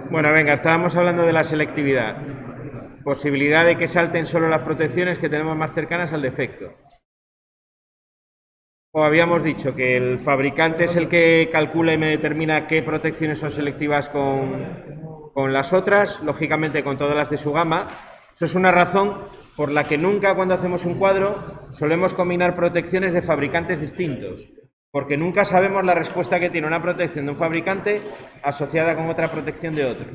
Bueno, venga, estábamos hablando de la selectividad. Posibilidad de que salten solo las protecciones que tenemos más cercanas al defecto. O habíamos dicho que el fabricante es el que calcula y me determina qué protecciones son selectivas con las otras, lógicamente con todas las de su gama. Eso es una razón por la que nunca cuando hacemos un cuadro solemos combinar protecciones de fabricantes distintos, porque nunca sabemos la respuesta que tiene una protección de un fabricante asociada con otra protección de otro.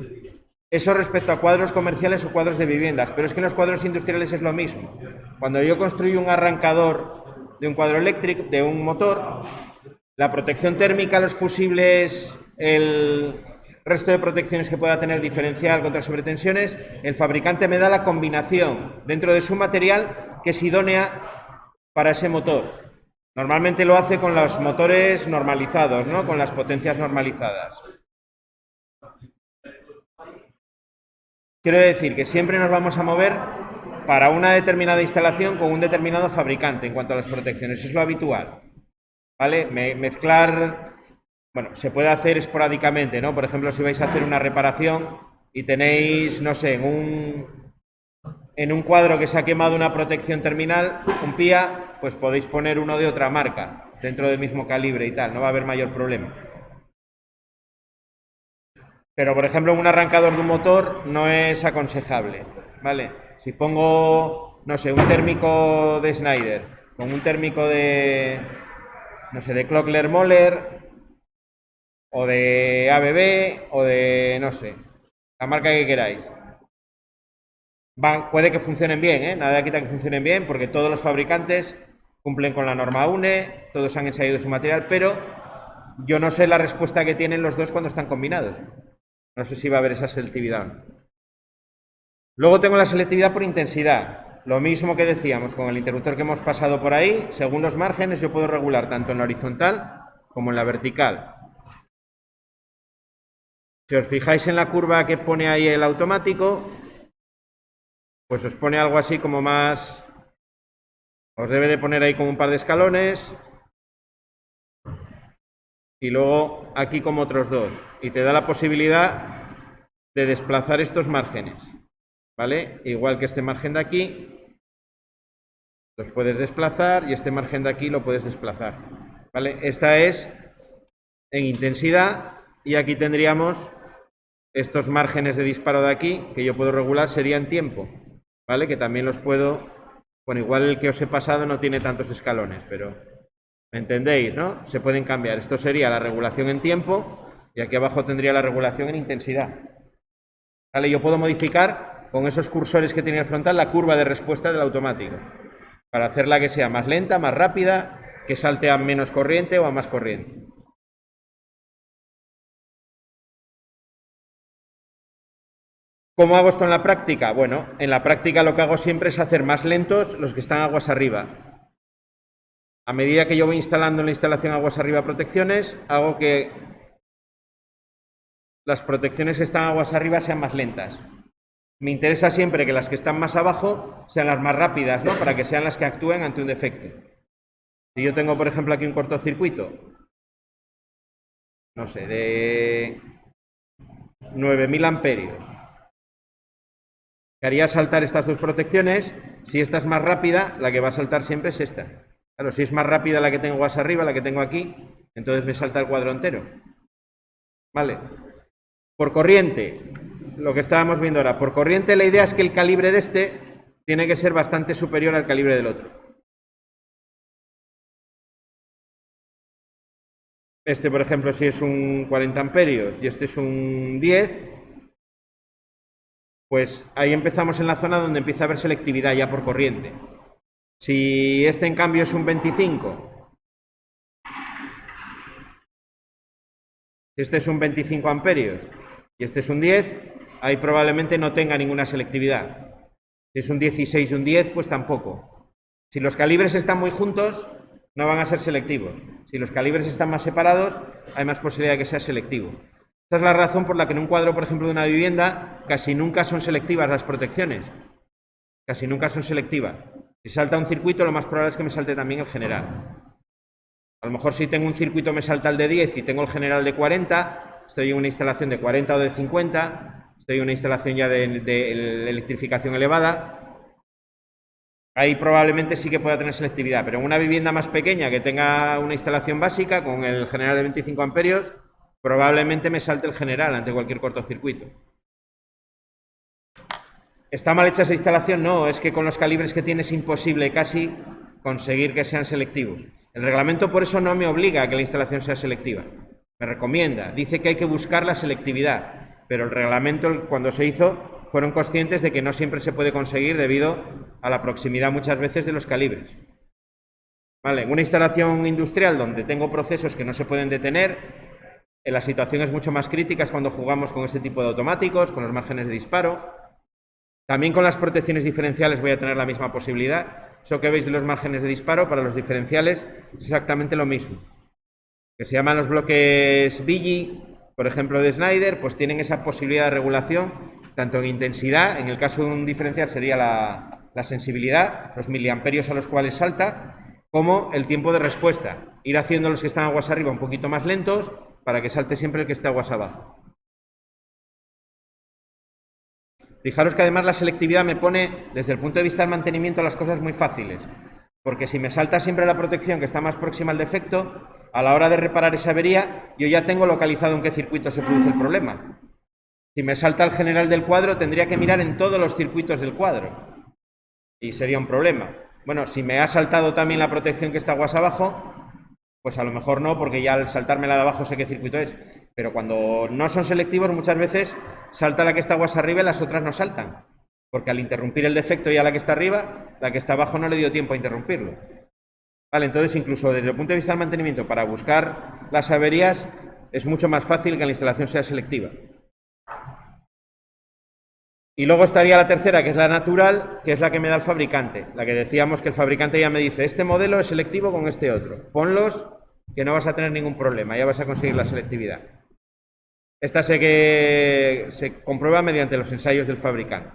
Eso respecto a cuadros comerciales o cuadros de viviendas, pero es que en los cuadros industriales es lo mismo. Cuando yo construyo un arrancador de un cuadro eléctrico, de un motor, la protección térmica, los fusibles, el resto de protecciones que pueda tener diferencial contra sobretensiones, el fabricante me da la combinación dentro de su material que es idónea para ese motor. Normalmente lo hace con los motores normalizados, ¿no? Con las potencias normalizadas. Quiero decir que siempre nos vamos a mover para una determinada instalación con un determinado fabricante en cuanto a las protecciones. Eso es lo habitual. ¿Vale? Mezclar, bueno, se puede hacer esporádicamente, ¿no? Por ejemplo, si vais a hacer una reparación y tenéis, no sé, en un cuadro que se ha quemado una protección terminal, un PIA, pues podéis poner uno de otra marca, dentro del mismo calibre y tal, no va a haber mayor problema. Pero, por ejemplo, en un arrancador de un motor no es aconsejable, ¿vale? Si pongo, no sé, un térmico de Schneider con un térmico de, no sé, de Klöckner-Moller o de ABB o de, no sé, la marca que queráis. Puede que funcionen bien, ¿eh? Nada quita que funcionen bien porque todos los fabricantes cumplen con la norma UNE, todos han ensayado su material, pero yo no sé la respuesta que tienen los dos cuando están combinados. No sé si va a haber esa selectividad. Luego tengo la selectividad por intensidad. Lo mismo que decíamos con el interruptor que hemos pasado por ahí, según los márgenes yo puedo regular tanto en la horizontal como en la vertical. Si os fijáis en la curva que pone ahí el automático, pues os pone algo así como más... Os debe de poner ahí como un par de escalones y luego aquí como otros dos. Y te da la posibilidad de desplazar estos márgenes, ¿vale? Igual que este margen de aquí, los puedes desplazar y este margen de aquí lo puedes desplazar, ¿vale? Esta es en intensidad y aquí tendríamos estos márgenes de disparo de aquí que yo puedo regular serían tiempo, ¿vale? Que también los puedo... Bueno, igual el que os he pasado no tiene tantos escalones, pero ¿me entendéis, no? Se pueden cambiar. Esto sería la regulación en tiempo y aquí abajo tendría la regulación en intensidad. ¿Vale? Yo puedo modificar con esos cursores que tiene el frontal la curva de respuesta del automático para hacerla que sea más lenta, más rápida, que salte a menos corriente o a más corriente. ¿Cómo hago esto en la práctica? Bueno, en la práctica lo que hago siempre es hacer más lentos los que están aguas arriba. A medida que yo voy instalando en la instalación aguas arriba protecciones, hago que las protecciones que están aguas arriba sean más lentas. Me interesa siempre que las que están más abajo sean las más rápidas, ¿no? Para que sean las que actúen ante un defecto. Si yo tengo, por ejemplo, aquí un cortocircuito, no sé, de 9000 amperios, que haría saltar estas dos protecciones. Si esta es más rápida, la que va a saltar siempre es esta. Claro, si es más rápida la que tengo aguas arriba, la que tengo aquí, entonces me salta el cuadro entero. ¿Vale? Por corriente, lo que estábamos viendo ahora, por corriente la idea es que el calibre de este tiene que ser bastante superior al calibre del otro. Este, por ejemplo, si es un 40 amperios y este es un 10, pues ahí empezamos en la zona donde empieza a haber selectividad ya por corriente. Si este, en cambio, es un 25, si este es un 25 amperios y este es un 10, ahí probablemente no tenga ninguna selectividad. Si es un 16 y un 10, pues tampoco. Si los calibres están muy juntos, no van a ser selectivos. Si los calibres están más separados, hay más posibilidad de que sea selectivo. Esta es la razón por la que en un cuadro, por ejemplo, de una vivienda, casi nunca son selectivas las protecciones. Casi nunca son selectivas. Si salta un circuito, lo más probable es que me salte también el general. A lo mejor si tengo un circuito me salta el de 10 y tengo el general de 40, estoy en una instalación de 40 o de 50, estoy en una instalación ya de electrificación elevada. Ahí probablemente sí que pueda tener selectividad, pero en una vivienda más pequeña que tenga una instalación básica con el general de 25 amperios, probablemente me salte el general ante cualquier cortocircuito. ¿Está mal hecha esa instalación? No, es que con los calibres que tiene es imposible casi conseguir que sean selectivos. El reglamento por eso no me obliga a que la instalación sea selectiva. Me recomienda, dice que hay que buscar la selectividad, pero el reglamento cuando se hizo fueron conscientes de que no siempre se puede conseguir debido a la proximidad muchas veces de los calibres. Vale, en una instalación industrial donde tengo procesos que no se pueden detener, la situación es mucho más crítica, es cuando jugamos con este tipo de automáticos, con los márgenes de disparo. También con las protecciones diferenciales voy a tener la misma posibilidad. Eso que veis de los márgenes de disparo, para los diferenciales es exactamente lo mismo. Que se llaman los bloques Billy, por ejemplo de Schneider, pues tienen esa posibilidad de regulación, tanto en intensidad, en el caso de un diferencial sería la sensibilidad, los miliamperios a los cuales salta, como el tiempo de respuesta. Ir haciendo los que están aguas arriba un poquito más lentos, para que salte siempre el que esté aguas abajo. Fijaros que además la selectividad me pone, desde el punto de vista del mantenimiento, las cosas muy fáciles. Porque si me salta siempre la protección que está más próxima al defecto, a la hora de reparar esa avería, yo ya tengo localizado en qué circuito se produce el problema. Si me salta el general del cuadro, tendría que mirar en todos los circuitos del cuadro. Y sería un problema. Bueno, si me ha saltado también la protección que está aguas abajo, pues a lo mejor no, porque ya al saltarme la de abajo sé qué circuito es. Pero cuando no son selectivos, muchas veces salta la que está aguas arriba y las otras no saltan. Porque al interrumpir el defecto ya la que está arriba, la que está abajo no le dio tiempo a interrumpirlo. Vale, entonces incluso desde el punto de vista del mantenimiento, para buscar las averías, es mucho más fácil que la instalación sea selectiva. Y luego estaría la tercera, que es la natural, que es la que me da el fabricante. La que decíamos que el fabricante ya me dice, este modelo es selectivo con este otro. Ponlos, que no vas a tener ningún problema, ya vas a conseguir la selectividad. Esta sé que se comprueba mediante los ensayos del fabricante.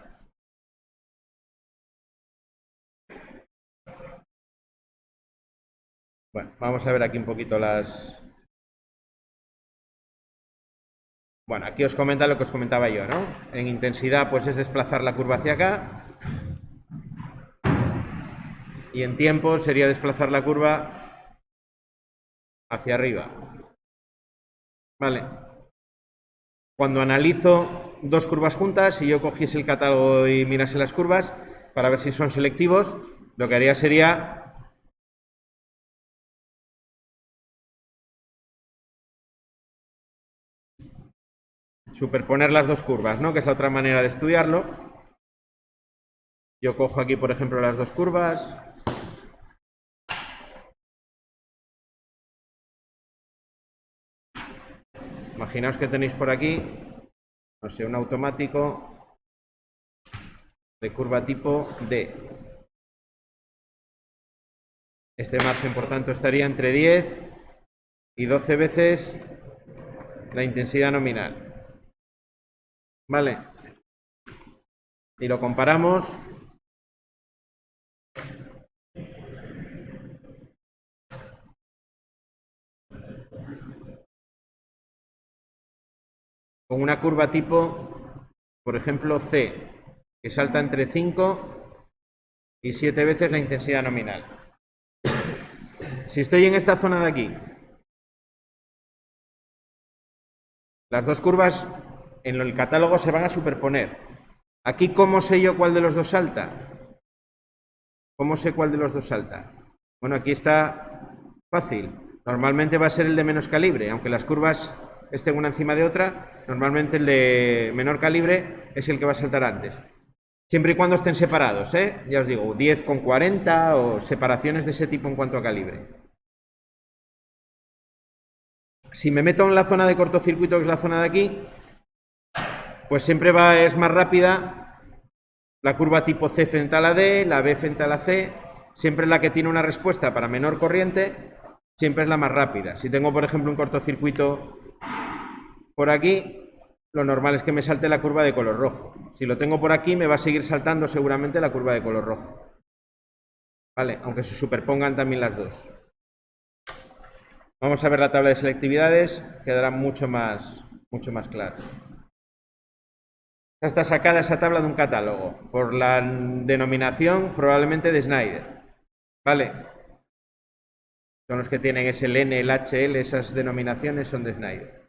Bueno, vamos a ver aquí un poquito las... Bueno, aquí os comenta lo que os comentaba yo, ¿no? En intensidad, pues es desplazar la curva hacia acá. Y en tiempo sería desplazar la curva hacia arriba. Vale. Cuando analizo dos curvas juntas, si yo cogiese el catálogo y mirase las curvas, para ver si son selectivos, lo que haría sería... superponer las dos curvas, ¿no? Que es la otra manera de estudiarlo. Yo cojo aquí, por ejemplo, las dos curvas. Imaginaos que tenéis por aquí, no sé, un automático de curva tipo D. Este margen, por tanto, estaría entre 10 y 12 veces la intensidad nominal. ¿Vale? Y lo comparamos con una curva tipo, por ejemplo, C, que salta entre 5 y 7 veces la intensidad nominal. Si estoy en esta zona de aquí, las dos curvas en el catálogo se van a superponer. Aquí, ¿cómo sé yo cuál de los dos salta? ¿Cómo sé cuál de los dos salta? Bueno, aquí está fácil. Normalmente va a ser el de menos calibre, aunque las curvas estén una encima de otra, normalmente el de menor calibre es el que va a saltar antes. Siempre y cuando estén separados, ¿eh? Ya os digo, 10 con 40 o separaciones de ese tipo en cuanto a calibre. Si me meto en la zona de cortocircuito, que es la zona de aquí, pues siempre es más rápida la curva tipo C frente a la D, la B frente a la C, siempre la que tiene una respuesta para menor corriente, siempre es la más rápida. Si tengo, por ejemplo, un cortocircuito por aquí, lo normal es que me salte la curva de color rojo. Si lo tengo por aquí, me va a seguir saltando seguramente la curva de color rojo. Vale, aunque se superpongan también las dos. Vamos a ver la tabla de selectividades, quedará mucho más claro. Está sacada esa tabla de un catálogo, por la denominación probablemente de Schneider. ¿Vale? Son los que tienen ese el N, el HL, esas denominaciones son de Schneider.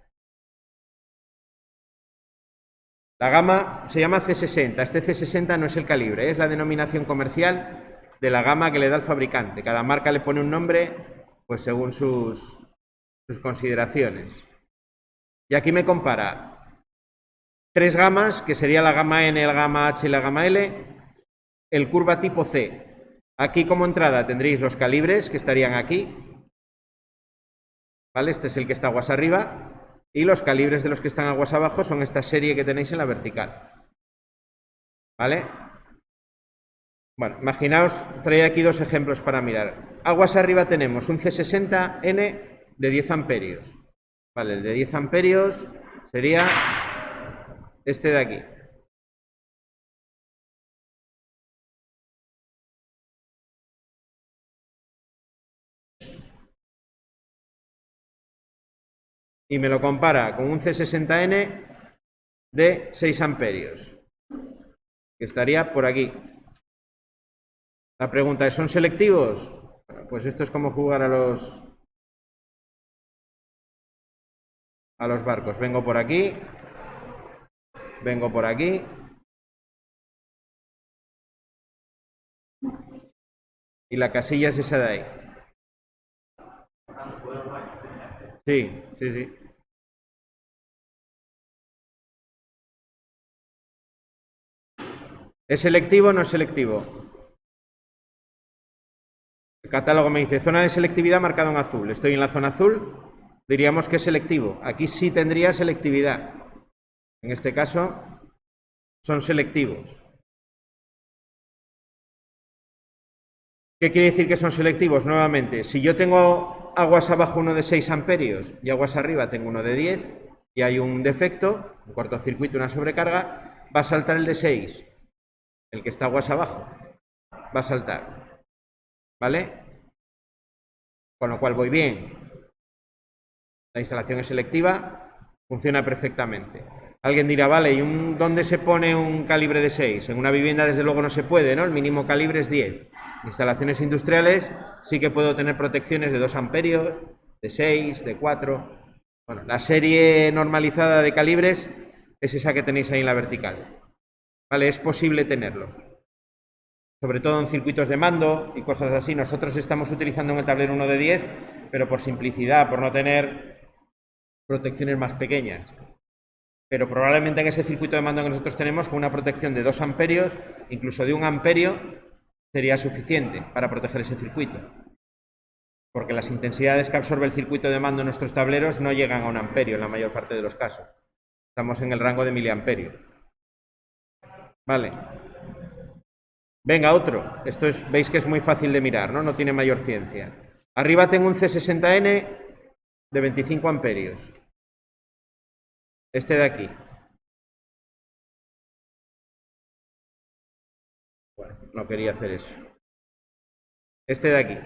La gama se llama C60. Este C60 no es el calibre, es la denominación comercial de la gama que le da el fabricante. Cada marca le pone un nombre, pues según sus consideraciones. Y aquí me compara tres gamas, que sería la gama N, la gama H y la gama L, el curva tipo C. Aquí como entrada tendréis los calibres, que estarían aquí. ¿Vale? Este es el que está aguas arriba. Y los calibres de los que están aguas abajo son esta serie que tenéis en la vertical. ¿Vale? Bueno, imaginaos, trae aquí dos ejemplos para mirar. Aguas arriba tenemos un C60N de 10 amperios. Vale, el de 10 amperios sería este de aquí. Y me lo compara con un C60N de 6 amperios, que estaría por aquí. La pregunta es, ¿son selectivos? Pues esto es como jugar a los barcos. Vengo por aquí, vengo por aquí. Y la casilla es esa de ahí. Sí, sí, sí. ¿Es selectivo o no es selectivo? El catálogo me dice zona de selectividad marcado en azul. Estoy en la zona azul, diríamos que es selectivo. Aquí sí tendría selectividad. En este caso, son selectivos. ¿Qué quiere decir que son selectivos? Nuevamente, si yo tengo aguas abajo uno de 6 amperios y aguas arriba tengo uno de 10 y hay un defecto, un cortocircuito, una sobrecarga, va a saltar el de 6. El que está aguas abajo va a saltar. ¿Vale? Con lo cual voy bien. La instalación es selectiva, funciona perfectamente. Alguien dirá, vale, ¿y dónde se pone un calibre de 6? En una vivienda desde luego no se puede, ¿no? El mínimo calibre es 10. En instalaciones industriales sí que puedo tener protecciones de 2 amperios, de 6, de 4. Bueno, la serie normalizada de calibres es esa que tenéis ahí en la vertical. Vale, es posible tenerlo. Sobre todo en circuitos de mando y cosas así. Nosotros estamos utilizando en el tablero uno de 10, pero por simplicidad, por no tener protecciones más pequeñas. Pero probablemente en ese circuito de mando que nosotros tenemos, con una protección de 2 amperios, incluso de 1 amperio, sería suficiente para proteger ese circuito. Porque las intensidades que absorbe el circuito de mando en nuestros tableros no llegan a 1 amperio en la mayor parte de los casos. Estamos en el rango de miliamperios. Vale. Venga, otro. Esto veis que es muy fácil de mirar, ¿no? No tiene mayor ciencia. Arriba tengo un C60N de 25 amperios. Este de aquí. Bueno, no quería hacer eso. Este de aquí.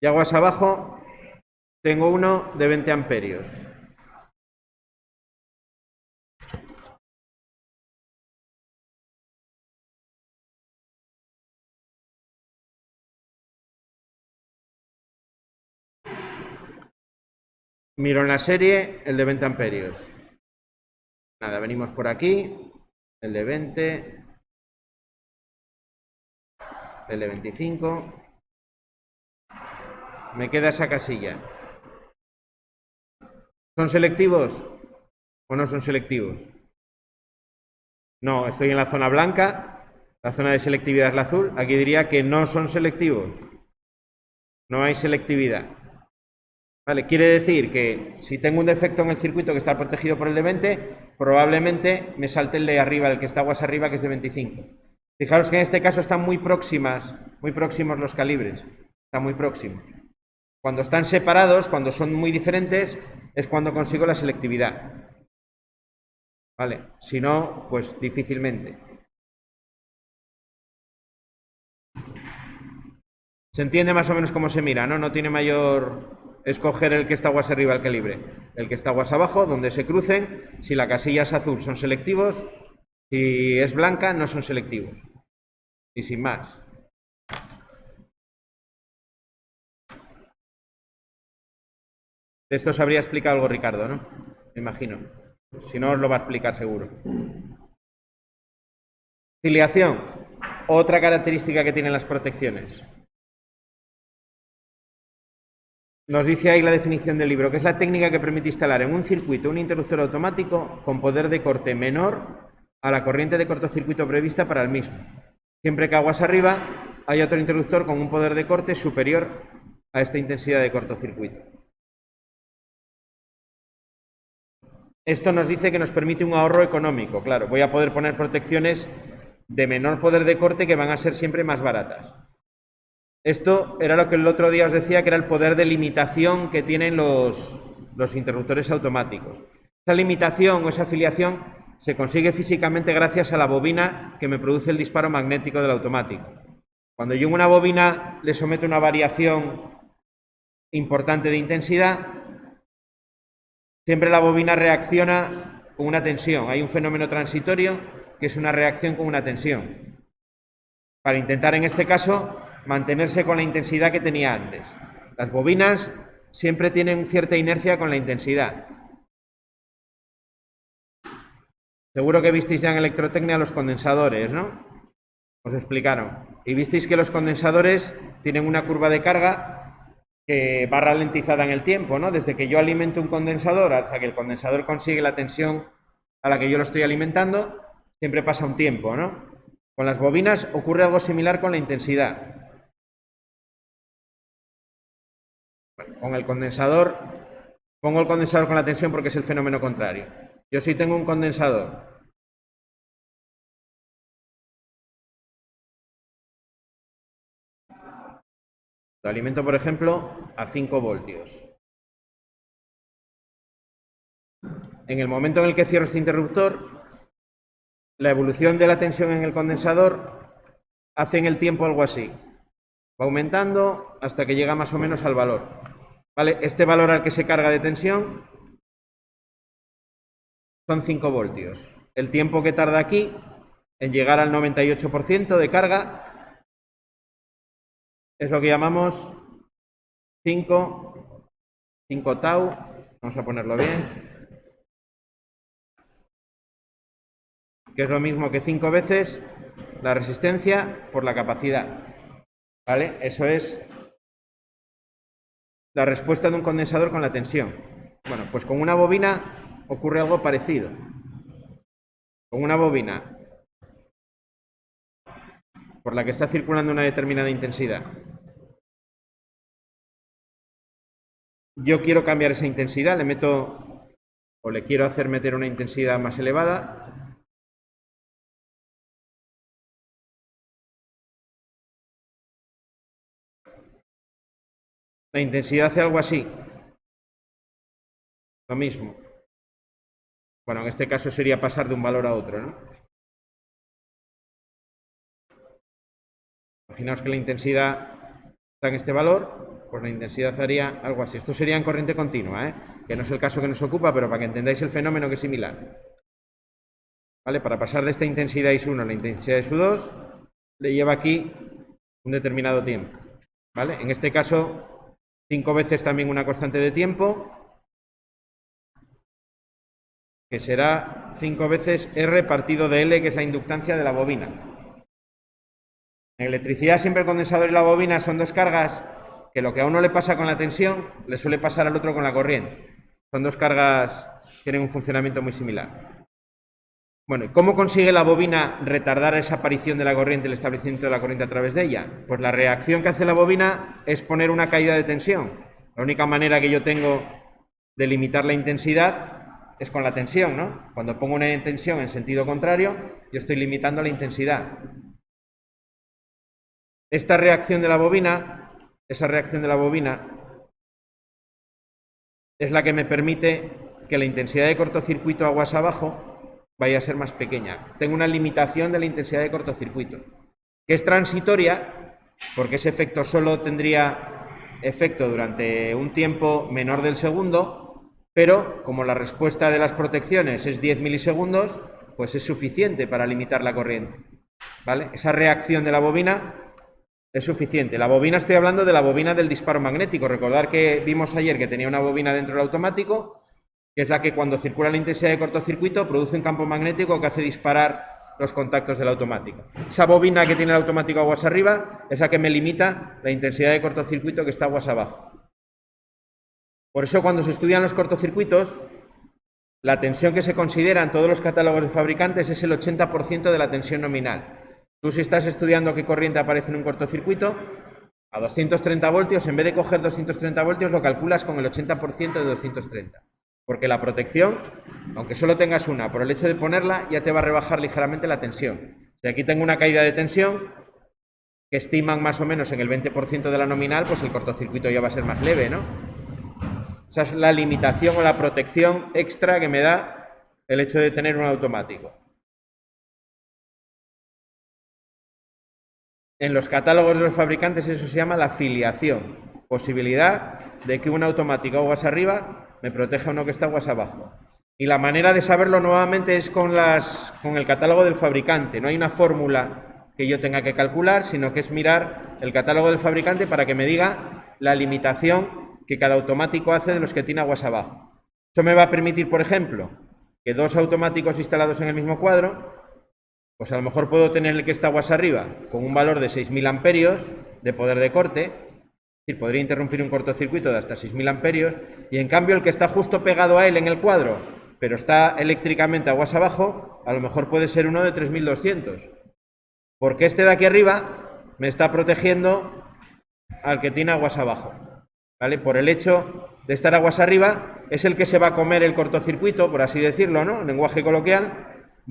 Y aguas abajo tengo uno de 20 amperios. Miro en la serie el de 20 amperios. Nada, venimos por aquí. El de 20. El de 25. Me queda esa casilla. ¿Son selectivos o no son selectivos? No, estoy en la zona blanca. La zona de selectividad es la azul. Aquí diría que no son selectivos. No hay selectividad. Vale, quiere decir que si tengo un defecto en el circuito que está protegido por el de 20, probablemente me salte el de arriba, el que está aguas arriba, que es de 25. Fijaros que en este caso están muy próximos los calibres. Están muy próximos. Cuando están separados, cuando son muy diferentes, es cuando consigo la selectividad. Vale, si no, pues difícilmente. Se entiende más o menos cómo se mira, ¿no? No tiene mayor escoger el que está aguas arriba el calibre. El que está aguas abajo, donde se crucen, si la casilla es azul son selectivos, si es blanca no son selectivos. Y sin más. De esto os habría explicado algo Ricardo, ¿no? Me imagino. Si no, os lo va a explicar seguro. Ciliación. Otra característica que tienen las protecciones. Nos dice ahí la definición del libro, que es la técnica que permite instalar en un circuito un interruptor automático con poder de corte menor a la corriente de cortocircuito prevista para el mismo. Siempre que aguas arriba, hay otro interruptor con un poder de corte superior a esta intensidad de cortocircuito. Esto nos dice que nos permite un ahorro económico. Claro, voy a poder poner protecciones de menor poder de corte que van a ser siempre más baratas. Esto era lo que el otro día os decía, que era el poder de limitación que tienen los interruptores automáticos. Esa limitación o esa afiliación se consigue físicamente gracias a la bobina que me produce el disparo magnético del automático. Cuando yo en una bobina le someto una variación importante de intensidad, siempre la bobina reacciona con una tensión. Hay un fenómeno transitorio que es una reacción con una tensión. Para intentar, en este caso, mantenerse con la intensidad que tenía antes. Las bobinas siempre tienen cierta inercia con la intensidad. Seguro que visteis ya en electrotecnia los condensadores, ¿no? Os explicaron. Y visteis que los condensadores tienen una curva de carga que va ralentizada en el tiempo, ¿no? Desde que yo alimento un condensador hasta que el condensador consigue la tensión a la que yo lo estoy alimentando, siempre pasa un tiempo, ¿no? Con las bobinas ocurre algo similar con la intensidad. Bueno, con el condensador, pongo el condensador con la tensión porque es el fenómeno contrario. Yo si tengo un condensador lo alimento, por ejemplo, a 5 voltios. En el momento en el que cierro este interruptor, la evolución de la tensión en el condensador hace en el tiempo algo así. Va aumentando hasta que llega más o menos al valor. ¿Vale? Este valor al que se carga de tensión son 5 voltios. El tiempo que tarda aquí en llegar al 98% de carga es lo que llamamos 5 tau. Vamos a ponerlo bien. Que es lo mismo que 5 veces la resistencia por la capacidad. ¿Vale? Eso es la respuesta de un condensador con la tensión. Bueno, pues con una bobina ocurre algo parecido. Con una bobina por la que está circulando una determinada intensidad. Yo quiero cambiar esa intensidad, le meto o le quiero hacer meter una intensidad más elevada. La intensidad hace algo así. Lo mismo. Bueno, en este caso sería pasar de un valor a otro, ¿no? Imaginaos que la intensidad está en este valor, pues la intensidad haría algo así. Esto sería en corriente continua, que no es el caso que nos ocupa, pero para que entendáis el fenómeno que es similar. ¿Vale? Para pasar de esta intensidad I1 a la intensidad I2, le lleva aquí un determinado tiempo. ¿Vale? En este caso, 5 veces también una constante de tiempo, que será 5 veces R partido de L, que es la inductancia de la bobina. En electricidad siempre el condensador y la bobina son dos cargas que lo que a uno le pasa con la tensión le suele pasar al otro con la corriente. Son dos cargas que tienen un funcionamiento muy similar. Bueno, ¿y cómo consigue la bobina retardar esa aparición de la corriente, el establecimiento de la corriente a través de ella? Pues la reacción que hace la bobina es poner una caída de tensión. La única manera que yo tengo de limitar la intensidad es con la tensión, ¿no? Cuando pongo una tensión en sentido contrario, yo estoy limitando la intensidad. Esta reacción de la bobina, esa reacción de la bobina, es la que me permite que la intensidad de cortocircuito aguas abajo vaya a ser más pequeña. Tengo una limitación de la intensidad de cortocircuito, que es transitoria, porque ese efecto solo tendría efecto durante un tiempo menor del segundo, pero como la respuesta de las protecciones es 10 milisegundos, pues es suficiente para limitar la corriente, ¿vale? Esa reacción de la bobina es suficiente. La bobina, estoy hablando de la bobina del disparo magnético. Recordar que vimos ayer que tenía una bobina dentro del automático, que es la que cuando circula la intensidad de cortocircuito produce un campo magnético que hace disparar los contactos del automático. Esa bobina que tiene el automático aguas arriba es la que me limita la intensidad de cortocircuito que está aguas abajo. Por eso cuando se estudian los cortocircuitos, la tensión que se considera en todos los catálogos de fabricantes es el 80% de la tensión nominal. Tú, si estás estudiando qué corriente aparece en un cortocircuito, a 230 voltios, en vez de coger 230 voltios, lo calculas con el 80% de 230. Porque la protección, aunque solo tengas una, por el hecho de ponerla, ya te va a rebajar ligeramente la tensión. Si aquí tengo una caída de tensión, que estiman más o menos en el 20% de la nominal, pues el cortocircuito ya va a ser más leve, ¿no? Esa es la limitación o la protección extra que me da el hecho de tener un automático. En los catálogos de los fabricantes eso se llama la filiación. Posibilidad de que un automático aguas arriba me proteja uno que está aguas abajo. Y la manera de saberlo nuevamente es con el catálogo del fabricante. No hay una fórmula que yo tenga que calcular, sino que es mirar el catálogo del fabricante para que me diga la limitación que cada automático hace de los que tiene aguas abajo. Eso me va a permitir, por ejemplo, que dos automáticos instalados en el mismo cuadro, pues a lo mejor puedo tener el que está aguas arriba con un valor de 6.000 amperios de poder de corte, es decir, podría interrumpir un cortocircuito de hasta 6.000 amperios, y en cambio el que está justo pegado a él en el cuadro, pero está eléctricamente aguas abajo, a lo mejor puede ser uno de 3.200. Porque este de aquí arriba me está protegiendo al que tiene aguas abajo, ¿vale? Por el hecho de estar aguas arriba, es el que se va a comer el cortocircuito, por así decirlo, ¿no? En lenguaje coloquial,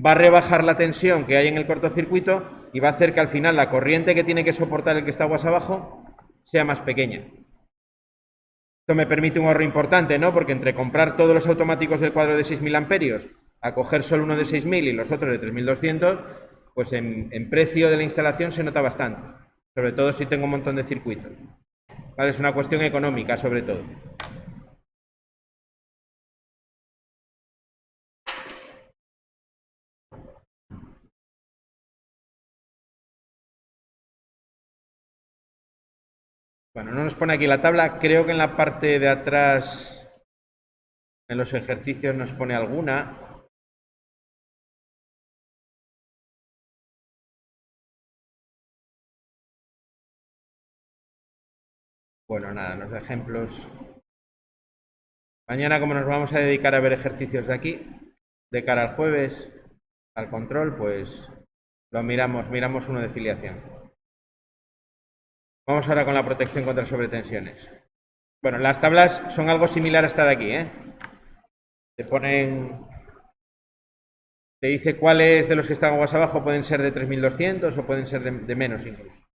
va a rebajar la tensión que hay en el cortocircuito y va a hacer que al final la corriente que tiene que soportar el que está aguas abajo sea más pequeña. Esto me permite un ahorro importante, ¿no? Porque entre comprar todos los automáticos del cuadro de 6.000 amperios a coger solo uno de 6.000 y los otros de 3.200, pues en precio de la instalación se nota bastante, sobre todo si tengo un montón de circuitos. ¿Vale? Es una cuestión económica, sobre todo. Bueno, no nos pone aquí la tabla, creo que en la parte de atrás, en los ejercicios, nos pone alguna. Bueno, nada, los ejemplos. Mañana, como nos vamos a dedicar a ver ejercicios de aquí, de cara al jueves, al control, pues lo miramos uno de filiación. Vamos ahora con la protección contra sobretensiones. Bueno, las tablas son algo similar a esta de aquí, ¿eh? Te dice cuáles de los que están aguas abajo pueden ser de 3.200 o pueden ser de menos incluso.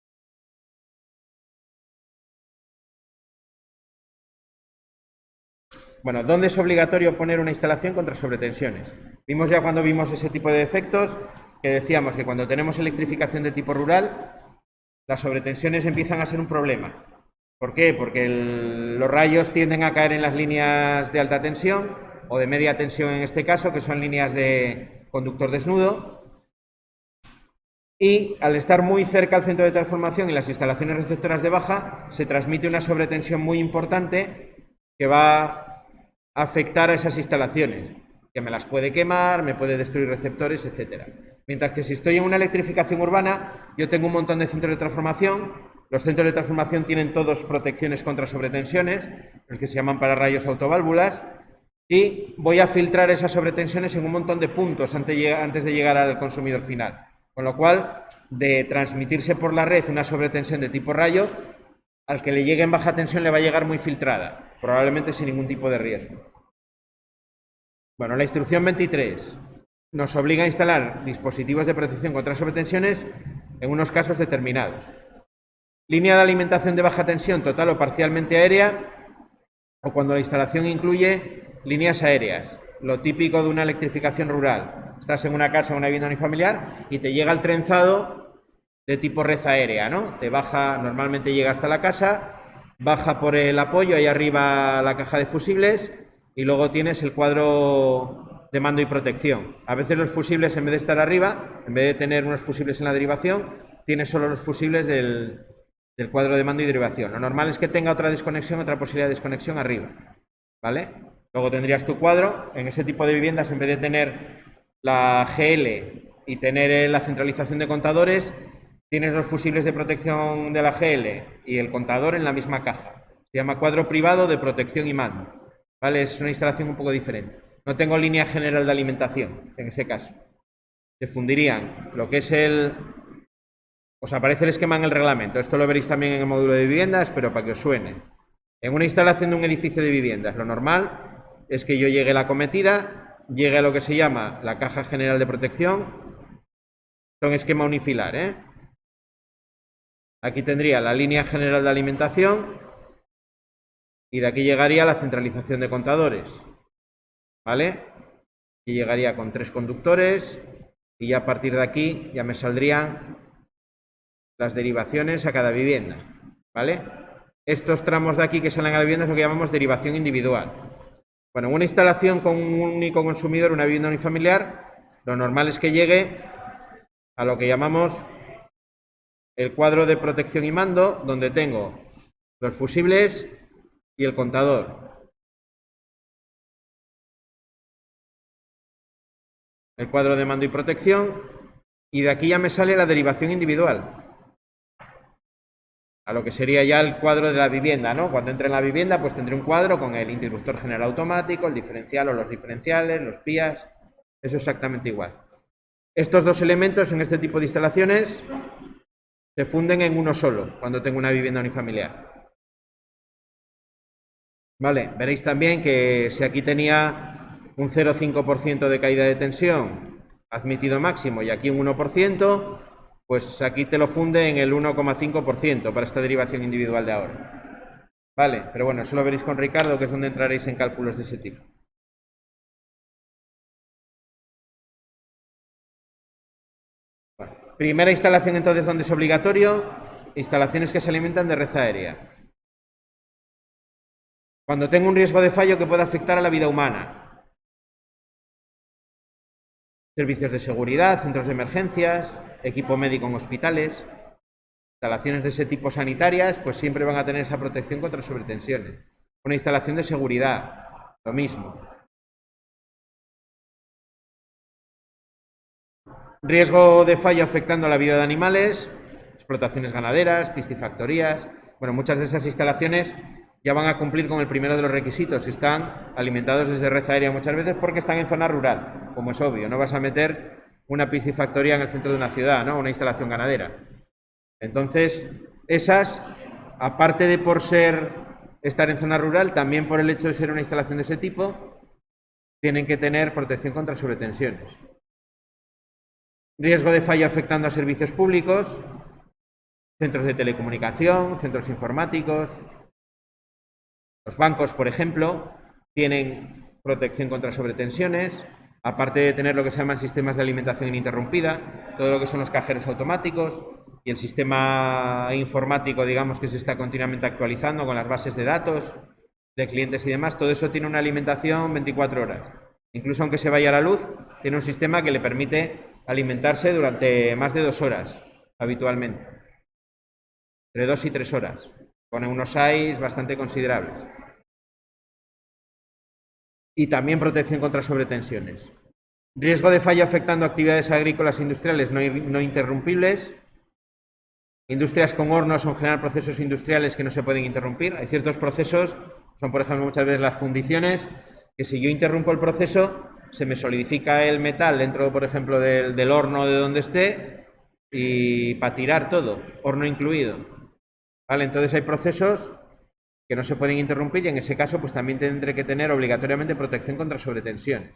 Bueno, ¿dónde es obligatorio poner una instalación contra sobretensiones? Vimos ya cuando vimos ese tipo de efectos que decíamos que cuando tenemos electrificación de tipo rural, las sobretensiones empiezan a ser un problema. ¿Por qué? Porque los rayos tienden a caer en las líneas de alta tensión o de media tensión en este caso, que son líneas de conductor desnudo, y al estar muy cerca al centro de transformación y las instalaciones receptoras de baja, se transmite una sobretensión muy importante que va a afectar a esas instalaciones, que me las puede quemar, me puede destruir receptores, etcétera. Mientras que si estoy en una electrificación urbana, yo tengo un montón de centros de transformación. Los centros de transformación tienen todos protecciones contra sobretensiones, los que se llaman pararrayos autoválvulas, y voy a filtrar esas sobretensiones en un montón de puntos antes de llegar al consumidor final. Con lo cual, de transmitirse por la red una sobretensión de tipo rayo, al que le llegue en baja tensión le va a llegar muy filtrada, probablemente sin ningún tipo de riesgo. Bueno, la instrucción 23 nos obliga a instalar dispositivos de protección contra sobretensiones en unos casos determinados. Línea de alimentación de baja tensión total o parcialmente aérea, o cuando la instalación incluye líneas aéreas, lo típico de una electrificación rural. Estás en una casa o una vivienda unifamiliar y te llega el trenzado de tipo red aérea, ¿no? Te baja, normalmente llega hasta la casa, baja por el apoyo, ahí arriba la caja de fusibles, y luego tienes el cuadro de mando y protección. A veces los fusibles, en vez de estar arriba, en vez de tener unos fusibles en la derivación, tienes solo los fusibles del cuadro de mando y derivación. Lo normal es que tenga otra desconexión, otra posibilidad de desconexión arriba, ¿vale? Luego tendrías tu cuadro. En ese tipo de viviendas, en vez de tener la GL y tener la centralización de contadores, tienes los fusibles de protección de la GL y el contador en la misma caja. Se llama cuadro privado de protección y mando, ¿vale? Es una instalación un poco diferente. No tengo línea general de alimentación, en ese caso. Se fundirían lo que es el... Os aparece el esquema en el reglamento. Esto lo veréis también en el módulo de viviendas, pero para que os suene. En una instalación de un edificio de viviendas, lo normal es que yo llegue a la acometida, llegue a lo que se llama la caja general de protección, son esquema unifilar, ¿eh? Aquí tendría la línea general de alimentación y de aquí llegaría la centralización de contadores, ¿vale? Y llegaría con 3 conductores y ya a partir de aquí ya me saldrían las derivaciones a cada vivienda, ¿vale? Estos tramos de aquí que salen a la vivienda es lo que llamamos derivación individual. Bueno, en una instalación con un único consumidor, una vivienda unifamiliar, lo normal es que llegue a lo que llamamos el cuadro de protección y mando, donde tengo los fusibles y el contador. El cuadro de mando y protección, y de aquí ya me sale la derivación individual, a lo que sería ya el cuadro de la vivienda, ¿no? Cuando entre en la vivienda, pues tendré un cuadro con el interruptor general automático, el diferencial o los diferenciales, los PIAs, eso exactamente igual. Estos dos elementos en este tipo de instalaciones se funden en uno solo, cuando tengo una vivienda unifamiliar. Vale, veréis también que si aquí tenía un 0,5% de caída de tensión admitido máximo y aquí un 1%, pues aquí te lo funde en el 1,5% para esta derivación individual de ahora. Vale, pero bueno, eso lo veréis con Ricardo, que es donde entraréis en cálculos de ese tipo. Bueno, primera instalación entonces donde es obligatorio, instalaciones que se alimentan de red aérea. Cuando tengo un riesgo de fallo que pueda afectar a la vida humana. Servicios de seguridad, centros de emergencias, equipo médico en hospitales. Instalaciones de ese tipo sanitarias, pues siempre van a tener esa protección contra sobretensiones. Una instalación de seguridad, lo mismo. Riesgo de fallo afectando a la vida de animales, explotaciones ganaderas, piscifactorías. Bueno, muchas de esas instalaciones ya van a cumplir con el primero de los requisitos. Están alimentados desde red aérea muchas veces porque están en zona rural, como es obvio. No vas a meter una piscifactoría en el centro de una ciudad, ¿no? Una instalación ganadera. Entonces, esas, aparte de por estar en zona rural, también por el hecho de ser una instalación de ese tipo, tienen que tener protección contra sobretensiones. Riesgo de fallo afectando a servicios públicos, centros de telecomunicación, centros informáticos. Los bancos, por ejemplo, tienen protección contra sobretensiones, aparte de tener lo que se llaman sistemas de alimentación ininterrumpida, todo lo que son los cajeros automáticos y el sistema informático, digamos, que se está continuamente actualizando con las bases de datos de clientes y demás, todo eso tiene una alimentación 24 horas. Incluso aunque se vaya la luz, tiene un sistema que le permite alimentarse durante más de 2 horas, habitualmente. Entre 2 y 3 horas, con unos SAIs bastante considerables. Y también protección contra sobretensiones. Riesgo de fallo afectando actividades agrícolas e industriales no interrumpibles. Industrias con hornos son en general procesos industriales que no se pueden interrumpir. Hay ciertos procesos, son por ejemplo muchas veces las fundiciones, que si yo interrumpo el proceso, se me solidifica el metal dentro, por ejemplo, del horno de donde esté y para tirar todo, horno incluido. ¿Vale? Entonces hay procesos que no se pueden interrumpir y en ese caso pues también tendré que tener obligatoriamente protección contra sobretensiones.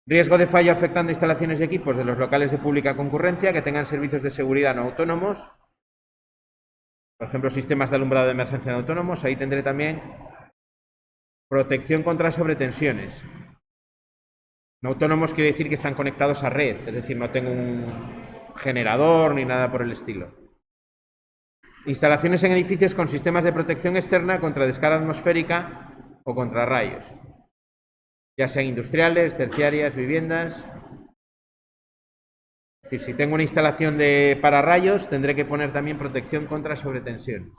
Riesgo de fallo afectando instalaciones y equipos de los locales de pública concurrencia que tengan servicios de seguridad no autónomos. Por ejemplo, sistemas de alumbrado de emergencia no autónomos. Ahí tendré también protección contra sobretensiones. No autónomos quiere decir que están conectados a red, es decir, no tengo generador ni nada por el estilo. Instalaciones en edificios con sistemas de protección externa contra descarga atmosférica o contra rayos, ya sean industriales, terciarias, viviendas. Es decir, si tengo una instalación de pararrayos, tendré que poner también protección contra sobretensiones.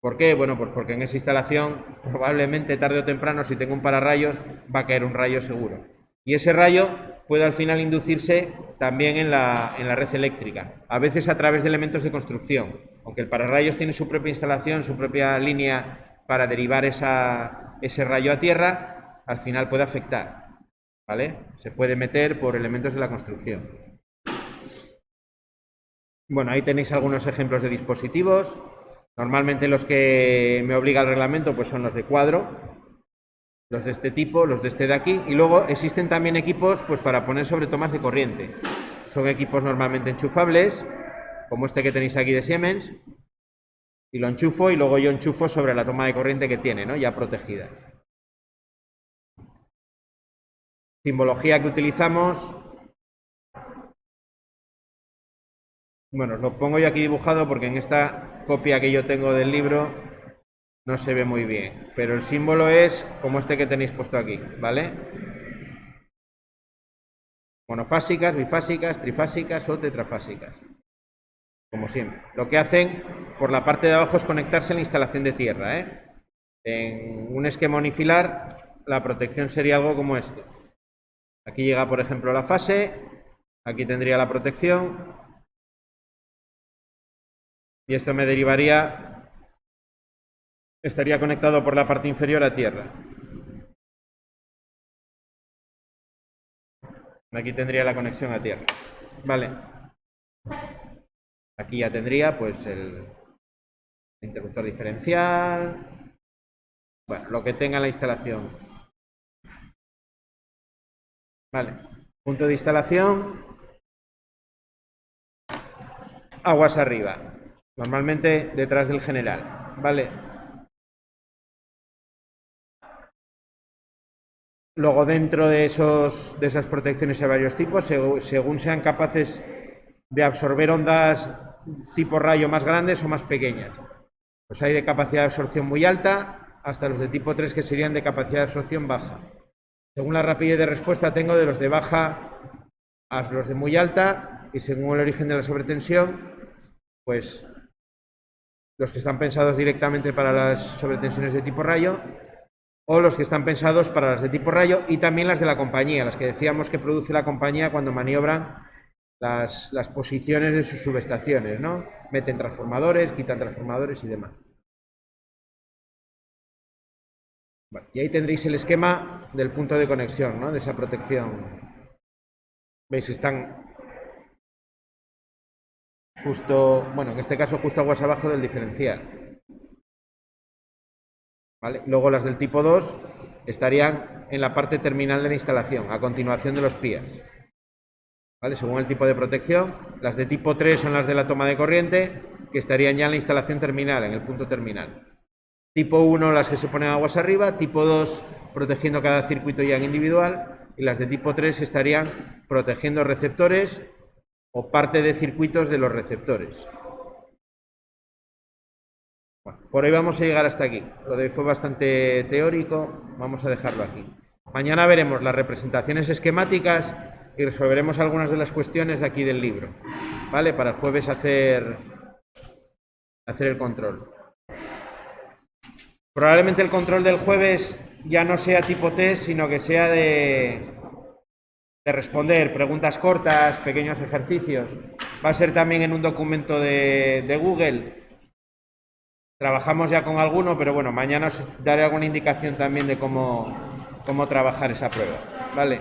¿Por qué? Bueno, pues porque en esa instalación probablemente tarde o temprano, si tengo un pararrayos, va a caer un rayo seguro. Y ese rayo puede al final inducirse también en la red eléctrica, a veces a través de elementos de construcción. Aunque el pararrayos tiene su propia instalación, su propia línea para derivar ese rayo a tierra, al final puede afectar, ¿vale? Se puede meter por elementos de la construcción. Bueno, ahí tenéis algunos ejemplos de dispositivos. Normalmente los que me obliga el reglamento pues son los de cuadro, los de este tipo, los de este de aquí, y luego existen también equipos pues para poner sobre tomas de corriente. Son equipos normalmente enchufables, como este que tenéis aquí de Siemens, y lo enchufo y luego yo enchufo sobre la toma de corriente que tiene, ¿no? Ya protegida. Simbología que utilizamos. Bueno, os lo pongo yo aquí dibujado porque en esta copia que yo tengo del libro no se ve muy bien, pero el símbolo es como este que tenéis puesto aquí, ¿vale? Monofásicas, bifásicas, trifásicas o tetrafásicas, como siempre. Lo que hacen por la parte de abajo es conectarse a la instalación de tierra, ¿eh? En un esquema unifilar la protección sería algo como esto. Aquí llega, por ejemplo, la fase, aquí tendría la protección y esto me derivaría, estaría conectado por la parte inferior a tierra. Aquí tendría la conexión a tierra. Vale. Aquí ya tendría pues el interruptor diferencial. Bueno, lo que tenga la instalación. Vale. Punto de instalación. Aguas arriba. Normalmente detrás del general. Vale. Luego dentro de esas protecciones hay varios tipos, según sean capaces de absorber ondas tipo rayo más grandes o más pequeñas. Pues hay de capacidad de absorción muy alta hasta los de tipo 3 que serían de capacidad de absorción baja. Según la rapidez de respuesta tengo de los de baja a los de muy alta y según el origen de la sobretensión, pues los que están pensados directamente para las sobretensiones de tipo rayo o los que están pensados para las de tipo rayo y también las de la compañía, las que decíamos que produce la compañía cuando maniobran las posiciones de sus subestaciones, ¿no? Meten transformadores, quitan transformadores y demás. Bueno, y ahí tendréis el esquema del punto de conexión, ¿no? De esa protección. ¿Veis? Están justo, bueno, en este caso justo aguas abajo del diferencial. ¿Vale? Luego las del tipo 2 estarían en la parte terminal de la instalación, a continuación de los PIAs. ¿Vale? Según el tipo de protección, las de tipo 3 son las de la toma de corriente, que estarían ya en la instalación terminal, en el punto terminal. Tipo 1 las que se ponen aguas arriba, tipo 2 protegiendo cada circuito ya en individual, y las de tipo 3 estarían protegiendo receptores o parte de circuitos de los receptores. Bueno, por hoy vamos a llegar hasta aquí. Lo de hoy fue bastante teórico, vamos a dejarlo aquí. Mañana veremos las representaciones esquemáticas y resolveremos algunas de las cuestiones de aquí del libro, ¿vale? Para el jueves hacer el control. Probablemente el control del jueves ya no sea tipo test, sino que sea de responder preguntas cortas, pequeños ejercicios. Va a ser también en un documento de Google. Trabajamos ya con alguno, pero bueno, mañana os daré alguna indicación también de cómo trabajar esa prueba, ¿vale?